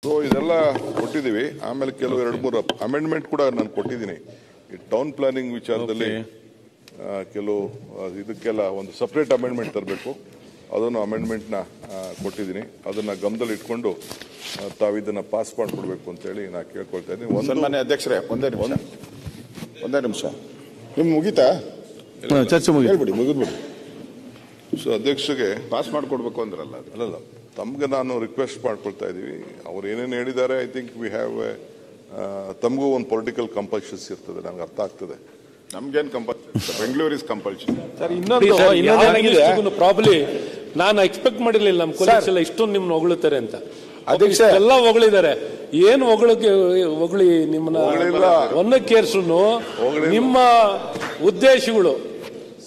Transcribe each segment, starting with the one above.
So ಇದೆಲ್ಲ ಕೊಟ್ಟಿದ್ದೀವಿ. ಆಮೇಲೆ ಕೆಲವು 2-3 ಅಮೆಂಡ್ಮೆಂಟ್ ಕೂಡ ನಾನು ಕೊಟ್ಟಿದ್ದೀನಿ. ಈ ಟೌನ್ ಪ್ಲಾನಿಂಗ್ ವಿಚಾರದಲ್ಲಿ ಕೆಲವು ಇದಕ್ಕೆಲ್ಲ ಒಂದು ಸಪರೇಟ್ ಅಮೆಂಡ್ಮೆಂಟ್ ತರಬೇಕು. ಅದನ್ನು ಅಮೆಂಡ್ಮೆಂಟ್ನ ಕೊಟ್ಟಿದ್ದೀನಿ. ಅದನ್ನ ಗಮನದಲ್ಲಿ ಇಟ್ಕೊಂಡು ತಾವಿದನ್ನ ಪಾಸ್ ಮಾಡಿಕೊಡ್ಬೇಕು ಅಂತೇಳಿ ನಾ ಕೇಳ್ಕೊಳ್ತಾ ಇದ್ದೀನಿ. ಸನ್ಮಾನ್ಯ ಅಧ್ಯಕ್ಷರೇ, ಒಂದೇ ನಿಮಿಷ ನಿಮ್ ಮುಗಿತಾ ಚರ್ಚೆ ಹೇಳ್ಬಿಡಿ, ಮುಗಿದ್ಬಿಡಿ. ಸೊ ಅಧ್ಯಕ್ಷರಿಗೆ ಪಾಸ್ ಮಾಡಿಕೊಡ್ಬೇಕು ಅಂದ್ರಲ್ಲ. ಅಲ್ಲಲ್ಲ, ತಮ್ಗೆ ನಾನು ರಿಕ್ವೆಸ್ಟ್ ಮಾಡ್ಕೊಳ್ತಾ ಇದ್ದೀವಿ. ಅವ್ರು ಏನೇನು ಹೇಳಿದ್ದಾರೆ, ಐ ಥಿಂಕ್ ವಿ ಹ್ಯಾವ್ ತಮಗೂ ಒಂದು ಪೊಲಿಟಿಕಲ್ ಕಂಪಲ್ಷನ್ಸ್ ಇರ್ತದೆ, ನನಗೆ ಅರ್ಥ ಆಗ್ತದೆ. ನಮ್ಗೇನು compulsion? Bengaluru is compulsion. Sir ಇನ್ನೊಂದು ಪ್ರಾಬ್ಲಿ ನಾನು ಎಕ್ಸ್ಪೆಕ್ಟ್ ಮಾಡಿರ್ಲಿಲ್ಲ ನಮ್ಮ ಕೊಲೀಗ್ಸ್ ಎಲ್ಲ ಇಷ್ಟೊಂದು ನಿಮ್ನ ಹೊಗಳುತ್ತಾರೆ ಅಂತ. ಅಧ್ಯಕ್ಷ ಎಲ್ಲ ಹೊಗಳಿದ್ದಾರೆ. ಏನು ಹೊಗಳಿ ನಿಮ್ಮನ್ನ ಒಂದಕ್ಕೇರ್ಸು ನಿಮ್ಮ ಉದ್ದೇಶಗಳು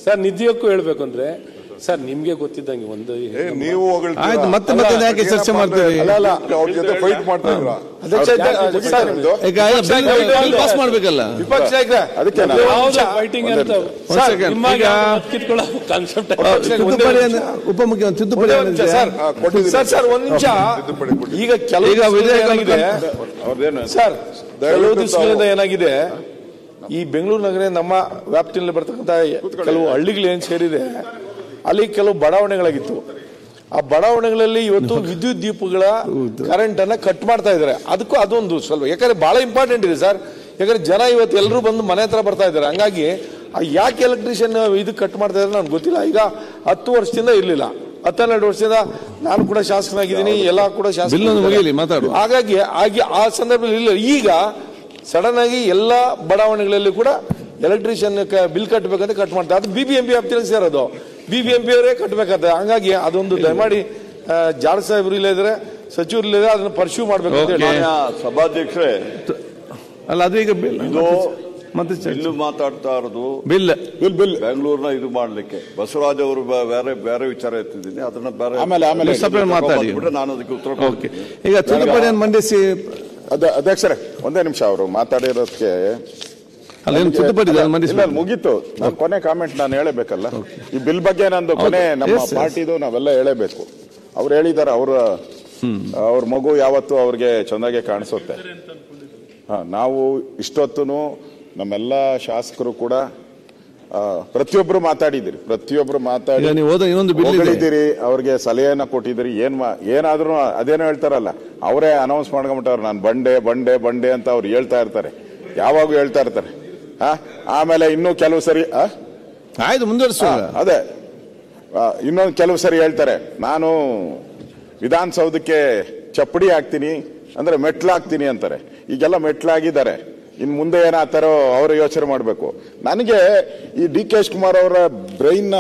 ಸರ್ ನಿಜಕ್ಕೂ ಹೇಳ್ಬೇಕು ಅಂದ್ರೆ ಸರ್ ನಿಮ್ಗೆ ಗೊತ್ತಿದ್ದಂಗೆ ಒಂದು ನೀವು ಮತ್ತೆ ಯಾಕೆ ಚರ್ಚೆ ಮಾಡ್ತೀವಿ? ಅವ್ರ ಜೊತೆ ಫೈಟ್ ಮಾಡ್ತಾ ಇದ್ರ ಪಾಸ್ ಮಾಡ್ಬೇಕಲ್ಲ ವಿಪಕ್ಷ ಅದಕ್ಕೆ ಫೈಟಿಂಗ್ ಅಂತ ಕಾನ್ಸೆಪ್ಟ್. ಉಪಮುಖ್ಯಮಂತ್ರಿ ತಿದ್ದುಪಡಿ ಸರ್ ಒಂದ್ ನಿಮಿಷ. ಈಗ ಕೆಲವು ಸರ್ ಕೆಲವು ದಿವಸಗಳಿಂದ ಏನಾಗಿದೆ, ಈ ಬೆಂಗಳೂರು ನಗರ ನಮ್ಮ ವ್ಯಾಪ್ತಿಯಲ್ಲಿ ಬರ್ತಕ್ಕಂಥ ಕೆಲವು ಹಳ್ಳಿಗಳು ಏನ್ ಸೇರಿದೆ, ಅಲ್ಲಿ ಕೆಲವು ಬಡಾವಣೆಗಳಾಗಿತ್ತು. ಆ ಬಡಾವಣೆಗಳಲ್ಲಿ ಇವತ್ತು ವಿದ್ಯುತ್ ದೀಪಗಳ ಕರೆಂಟ್ ಅನ್ನ ಕಟ್ ಮಾಡ್ತಾ ಇದ್ದಾರೆ. ಅದಕ್ಕೂ ಅದೊಂದು ಸ್ವಲ್ಪ ಯಾಕಂದ್ರೆ ಬಹಳ ಇಂಪಾರ್ಟೆಂಟ್ ಇದೆ ಸರ್. ಯಾಕಂದ್ರೆ ಜನ ಇವತ್ತು ಎಲ್ಲರೂ ಬಂದು ಮನೆ ಹತ್ರ ಬರ್ತಾ ಇದ್ದಾರೆ. ಹಂಗಾಗಿ ಯಾಕೆ ಎಲೆಕ್ಟ್ರಿಷಿಯನ್ ಇದು ಕಟ್ ಮಾಡ್ತಾ ಇದ್ದಾರೆ ನನ್ಗೆ ಗೊತ್ತಿಲ್ಲ. ಈಗ 10 ವರ್ಷದಿಂದ ಇರ್ಲಿಲ್ಲ, 12 ವರ್ಷದಿಂದ ನಾನು ಕೂಡ ಶಾಸಕನಾಗಿದ್ದೀನಿ, ಎಲ್ಲ ಕೂಡ ಶಾಸಕ. ಹಾಗಾಗಿ ಆ ಸಂದರ್ಭದಲ್ಲಿ ಇಲ್ಲ. ಈಗ ಸಡನ್ ಆಗಿ ಎಲ್ಲ ಬಡಾವಣೆಗಳಲ್ಲಿ ಕೂಡ ಎಲೆಕ್ಟ್ರಿಷಿಯನ್ ಬಿಲ್ ಕಟ್ಟಬೇಕಂತ ಕಟ್ ಮಾಡ್ತಾರೆ. ಅದು BBMP ವ್ಯಾಪ್ತಿಯಲ್ಲಿ ಸೇರೋದು, BBMP ಅವರೇ ಕಟ್ಟಬೇಕಾಗ್ತದೆ. ಹಂಗಾಗಿ ಅದೊಂದು ದಯಮಾಡಿ ಜಾಡ್ ಸಾಹೇಬರು ಇಲ್ಲದ್ರೆ ಸಚಿವರು ಇಲ್ಲದ್ರೆ ಅದನ್ನ ಪರ್ಸ್ಯೂ ಮಾಡ್ಬೇಕು ಅಂತ ಹೇಳಿ. ಸಭಾಧ್ಯಕ್ಷರೇ, ಅಲ್ಲ ಅದು ಈಗ ಇದು ಇನ್ನು ಮಾತಾಡ್ತಾ ಇರೋದು ಬಿಲ್ ಬೆಂಗಳೂರಿನ ಇದು ಮಾಡ್ಲಿಕ್ಕೆ ಬಸವರಾಜ್ ಅವರು ಬೇರೆ ವಿಚಾರ ಎತ್ತಿದ್ದೀನಿ. ಅದನ್ನ ಬೇರೆ ಮಾತಾಡಿ ನಾನು ಅದಕ್ಕೆ ಉತ್ತರ ಕೊಡ್ತೀನಿ. ಈಗ ತಿದ್ದುಪಡಿಯನ್ನು ಮಂಡಿಸಿ ಅಧ್ಯಕ್ಷರೇ ಒಂದೇ ನಿಮಿಷ. ಅವರು ಮಾತಾಡಿರೋದಕ್ಕೆ ಮುಗೀತು. ನಾನು ಕೊನೆ ಕಾಮೆಂಟ್ ನಾನು ಹೇಳಬೇಕಲ್ಲ. ಈ ಬಿಲ್ ಬಗ್ಗೆ ನಂದು ಕೊನೆ ನಮ್ಮ ಪಾರ್ಟಿದು ನಾವೆಲ್ಲ ಹೇಳಬೇಕು. ಅವ್ರು ಹೇಳಿದಾರೆ, ಅವ್ರ ಮಗು ಯಾವತ್ತು ಅವ್ರಿಗೆ ಚೆನ್ನಾಗೆ ಕಾಣಿಸುತ್ತೆ. ನಾವು ಇಷ್ಟೊತ್ತು ನಮ್ಮೆಲ್ಲ ಶಾಸಕರು ಕೂಡ ಪ್ರತಿಯೊಬ್ರು ಮಾತಾಡಿದಿರಿ, ಹೇಳಿದಿರಿ, ಅವ್ರಿಗೆ ಸಲಹೆಯನ್ನ ಕೊಟ್ಟಿದ್ದೀರಿ. ಏನಾದ್ರೂ ಅದೇನೋ ಹೇಳ್ತಾರಲ್ಲ, ಅವರೇ ಅನೌನ್ಸ್ ಮಾಡ್ಕೊಂಬಿಟ್ಟವ್ರು, ನಾನು ಬಂಡೆ ಅಂತ ಅವ್ರು ಹೇಳ್ತಾ ಇರ್ತಾರೆ, ಯಾವಾಗೂ ಹೇಳ್ತಾ ಇರ್ತಾರೆ. ಆಮೇಲೆ ಇನ್ನೂ ಕೆಲವು ಸರಿ ಆಯ್ತು ಮುಂದುವರಿಸ, ಅದೇ ಇನ್ನೊಂದು ಕೆಲವು ಸರಿ ಹೇಳ್ತಾರೆ, ನಾನು ವಿಧಾನಸೌಧಕ್ಕೆ ಚಪ್ಪಡಿ ಹಾಕ್ತೀನಿ ಅಂದ್ರೆ ಮೆಟ್ಲಾಗ್ತೀನಿ ಅಂತಾರೆ. ಈಗೆಲ್ಲ ಮೆಟ್ಲಾಗಿದ್ದಾರೆ, ಇನ್ ಮುಂದೆ ಏನಾಗ್ತಾರೋ ಅವರು ಯೋಚನೆ ಮಾಡಬೇಕು. ನನಗೆ ಈ DK ಶಿವಕುಮಾರ್ ಅವರ ಬ್ರೈನ್ ನ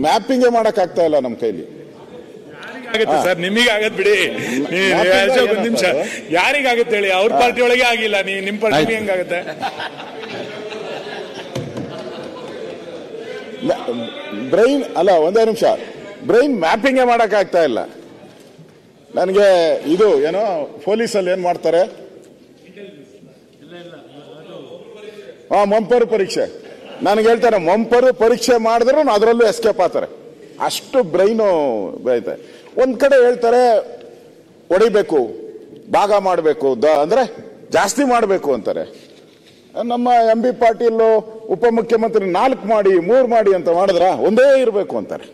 ಮ್ಯಾಪಿಂಗೇ ಮಾಡಕ್ ಆಗ್ತಾ ಇಲ್ಲ ನಮ್ಮ ಕೈಲಿ. ಸರ್ ನಿಮಗೆ ಆಗತ್ ಬಿಡಿ, ಒಂದು ನಿಮಿಷ. ಯಾರಿಗಾಗತ್ತೆ ಹೇಳಿ? ಅವ್ರ ಪಾರ್ಟಿ ಒಳಗೆ ಆಗಿಲ್ಲ, ನಿಮ್ ಪಾರ್ಟಿ ಹೆಂಗಾಗತ್ತೆ? ಬ್ರೈನ್ ಅಲ್ಲ, ಒಂದೇ ನಿಮಿಷ. ಬ್ರೈನ್ ಮ್ಯಾಪಿಂಗೇ ಮಾಡಕ್ ಆಗ್ತಾ ಇಲ್ಲ ನನಗೆ. ಇದು ಏನೋ ಪೊಲೀಸಲ್ಲಿ ಏನ್ ಮಾಡ್ತಾರೆ, ಮಂಪರು ಪರೀಕ್ಷೆ ನನಗೆ ಹೇಳ್ತಾರೆ, ಮಂಪರು ಪರೀಕ್ಷೆ ಮಾಡಿದ್ರು ಅದರಲ್ಲೂ ಎಸ್ಕೇಪ್ ಆಗ್ತಾರೆ. ಅಷ್ಟು ಬ್ರೈನು ಬೆಳೀತಾರೆ. ಒಂದ್ ಕಡೆ ಹೇಳ್ತಾರೆ ಹೊಡಿಬೇಕು, ಭಾಗ ಮಾಡಬೇಕು, ಅಂದ್ರೆ ಜಾಸ್ತಿ ಮಾಡಬೇಕು ಅಂತಾರೆ. ನಮ್ಮ MB ಪಾಟೀಲ್ ಉಪಮುಖ್ಯಮಂತ್ರಿ 4 ಮಾಡಿ 3 ಮಾಡಿ ಅಂತ ಮಾಡಿದ್ರ ಒಂದೇ ಇರಬೇಕು ಅಂತಾರೆ.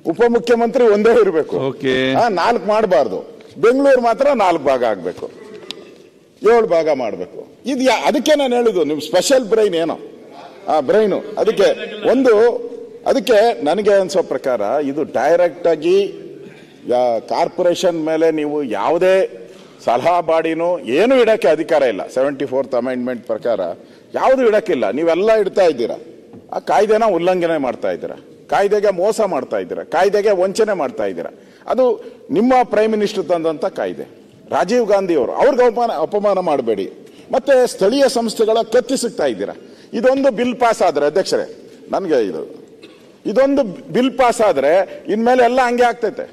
ಉಪಮುಖ್ಯಮಂತ್ರಿ ಒಂದೇ ಇರಬೇಕು, 4 ಮಾಡಬಾರ್ದು. ಬೆಂಗಳೂರು ಮಾತ್ರ 4 ಭಾಗ ಆಗ್ಬೇಕು, 7 ಭಾಗ ಮಾಡಬೇಕು. ಇದು ಅದಕ್ಕೆ ನಾನು ಹೇಳುದು, ನಿಮ್ ಸ್ಪೆಷಲ್ ಬ್ರೈನ್ ಏನೋ ಆ ಬ್ರೈನು. ಅದಕ್ಕೆ ನನಗೆ ಅನ್ಸೋ ಪ್ರಕಾರ ಇದು ಡೈರೆಕ್ಟ್ ಆಗಿ ಕಾರ್ಪೊರೇಷನ್ ಮೇಲೆ ನೀವು ಯಾವುದೇ ಸಲಹಾ ಬಾಡಿನೂ ಏನು ಇಡಕ್ಕೆ ಅಧಿಕಾರ ಇಲ್ಲ. 74th ಅಮೆಂಡ್ಮೆಂಟ್ ಪ್ರಕಾರ ಯಾವುದು ಇಡಕ್ಕಿಲ್ಲ. ನೀವೆಲ್ಲ ಇಡ್ತಾ ಇದ್ದೀರಾ, ಆ ಕಾಯ್ದೆನ ಉಲ್ಲಂಘನೆ ಮಾಡ್ತಾ ಇದ್ದೀರಾ, ಕಾಯ್ದೆಗೆ ಮೋಸ ಮಾಡ್ತಾ ಇದ್ದೀರಾ, ಕಾಯ್ದೆಗೆ ವಂಚನೆ ಮಾಡ್ತಾ ಇದ್ದೀರಾ. ಅದು ನಿಮ್ಮ ಪ್ರೈಮ್ ಮಿನಿಸ್ಟರ್ ತಂದಂತ ಕಾಯ್ದೆ, ರಾಜೀವ್ ಗಾಂಧಿ ಅವರು, ಅವ್ರಿಗೆ ಅಪಮಾನ ಮಾಡಬೇಡಿ. ಮತ್ತೆ ಸ್ಥಳೀಯ ಸಂಸ್ಥೆಗಳ ಕತ್ತಿಸುತ್ತಾ ಇದ್ದೀರಾ. ಇದೊಂದು ಬಿಲ್ ಪಾಸ್ ಆದ್ರೆ ಅಧ್ಯಕ್ಷರೇ, ನನಗೆ ಇದೊಂದು ಬಿಲ್ ಪಾಸ್ ಆದ್ರೆ ಇನ್ಮೇಲೆ ಎಲ್ಲ ಹಂಗೆ ಆಗ್ತೈತೆ.